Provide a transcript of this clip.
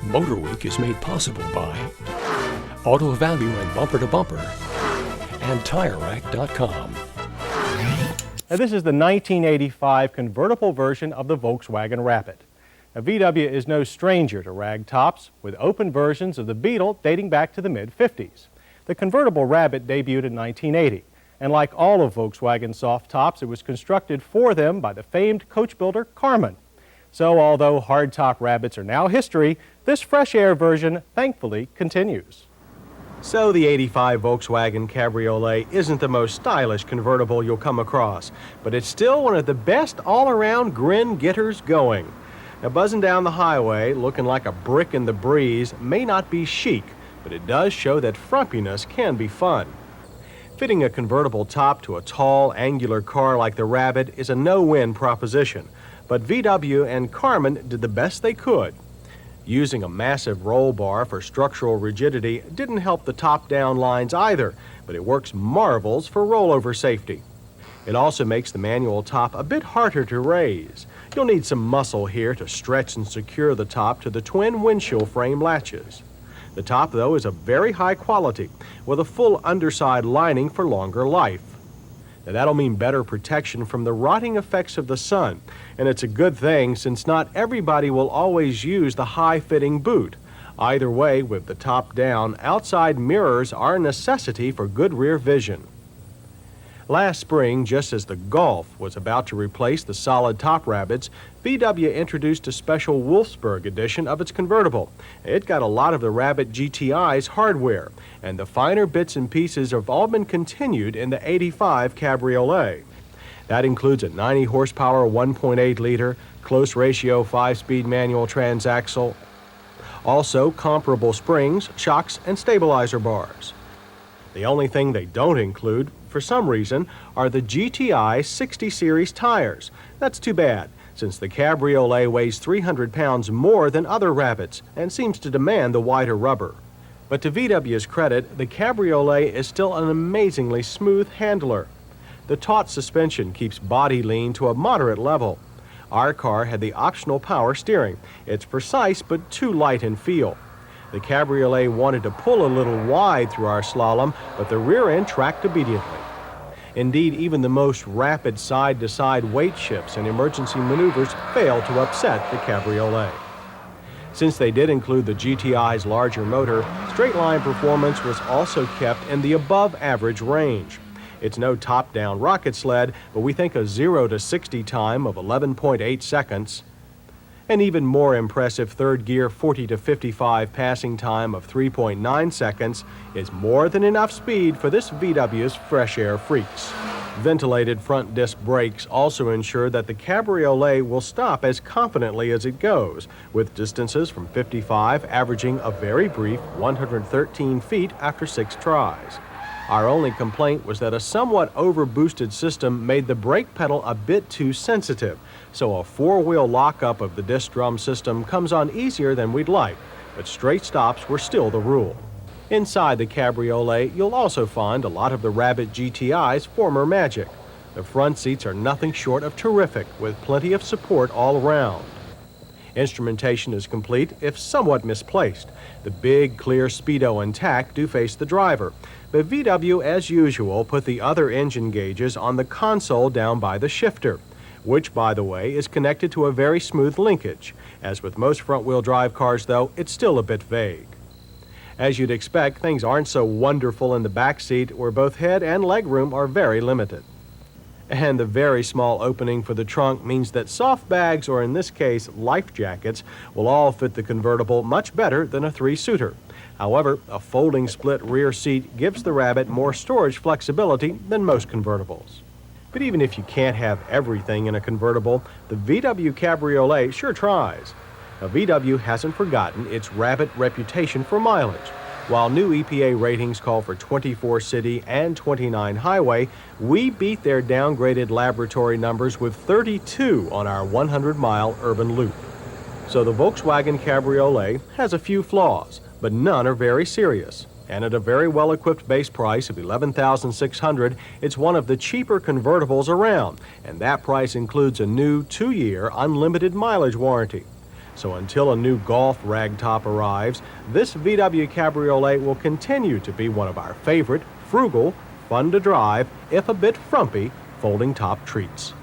MotorWeek is made possible by Auto Value and Bumper to Bumper and TireRack.com. Now, this is the 1985 convertible version of the Volkswagen Rapid. Now, VW is no stranger to rag tops, with open versions of the Beetle dating back to the mid-50s. The convertible Rapid debuted in 1980, and like all of Volkswagen's soft tops, it was constructed for them by the famed coach builder Karmann. So although hardtop Rabbits are now history, this fresh air version thankfully continues. So the 85 Volkswagen Cabriolet isn't the most stylish convertible you'll come across, but it's still one of the best all-around grin-getters going. Now, buzzing down the highway, looking like a brick in the breeze, may not be chic, but it does show that frumpiness can be fun. Fitting a convertible top to a tall, angular car like the Rapid is a no-win proposition, but VW and Karmann did the best they could. Using a massive roll bar for structural rigidity didn't help the top-down lines either, but it works marvels for rollover safety. It also makes the manual top a bit harder to raise. You'll need some muscle here to stretch and secure the top to the twin windshield frame latches. The top, though, is of very high quality, with a full underside lining for longer life. Now, that'll mean better protection from the rotting effects of the sun, and it's a good thing since not everybody will always use the high-fitting boot. Either way, with the top down, outside mirrors are a necessity for good rear vision. Last spring, just as the Golf was about to replace the solid top Rabbits, VW introduced a special Wolfsburg edition of its convertible. It got a lot of the Rabbit GTI's hardware, and the finer bits and pieces have all been continued in the 85 Cabriolet. That includes a 90 horsepower 1.8 liter, close ratio 5-speed manual transaxle, also comparable springs, shocks, and stabilizer bars. The only thing they don't include, for some reason, are the GTI 60 series tires. That's too bad, since the Cabriolet weighs 300 pounds more than other Rabbits and seems to demand the wider rubber. But to VW's credit, the Cabriolet is still an amazingly smooth handler. The taut suspension keeps body lean to a moderate level. Our car had the optional power steering. It's precise but too light in feel. The Cabriolet wanted to pull a little wide through our slalom, but the rear end tracked obediently. Indeed, even the most rapid side-to-side weight shifts and emergency maneuvers failed to upset the Cabriolet. Since they did include the GTI's larger motor, straight-line performance was also kept in the above-average range. It's no top-down rocket sled, but we think a 0 to 60 time of 11.8 seconds. An even more impressive third gear 40 to 55 passing time of 3.9 seconds is more than enough speed for this VW's fresh air freaks. Ventilated front disc brakes also ensure that the Cabriolet will stop as confidently as it goes, with distances from 55 averaging a very brief 113 feet after 6 tries. Our only complaint was that a somewhat over-boosted system made the brake pedal a bit too sensitive, so a 4-wheel lockup of the disc drum system comes on easier than we'd like, but straight stops were still the rule. Inside the Cabriolet, you'll also find a lot of the Rabbit GTI's former magic. The front seats are nothing short of terrific, with plenty of support all around. Instrumentation is complete, if somewhat misplaced. The big, clear speedo and tach do face the driver, but VW, as usual, put the other engine gauges on the console down by the shifter, which, by the way, is connected to a very smooth linkage. As with most front-wheel drive cars, though, it's still a bit vague. As you'd expect, things aren't so wonderful in the back seat, where both head and legroom are very limited. And the very small opening for the trunk means that soft bags, or in this case, life jackets, will all fit the convertible much better than a 3-seater. However, a folding split rear seat gives the Rabbit more storage flexibility than most convertibles. But even if you can't have everything in a convertible, the VW Cabriolet sure tries. Now, VW hasn't forgotten its Rabbit reputation for mileage. While new EPA ratings call for 24 city and 29 highway, we beat their downgraded laboratory numbers with 32 on our 100-mile urban loop. So the Volkswagen Cabriolet has a few flaws, but none are very serious. And at a very well-equipped base price of $11,600, it's one of the cheaper convertibles around, and that price includes a new 2-year unlimited mileage warranty. So until a new Golf ragtop arrives, this VW Cabriolet will continue to be one of our favorite, frugal, fun to drive, if a bit frumpy, folding top treats.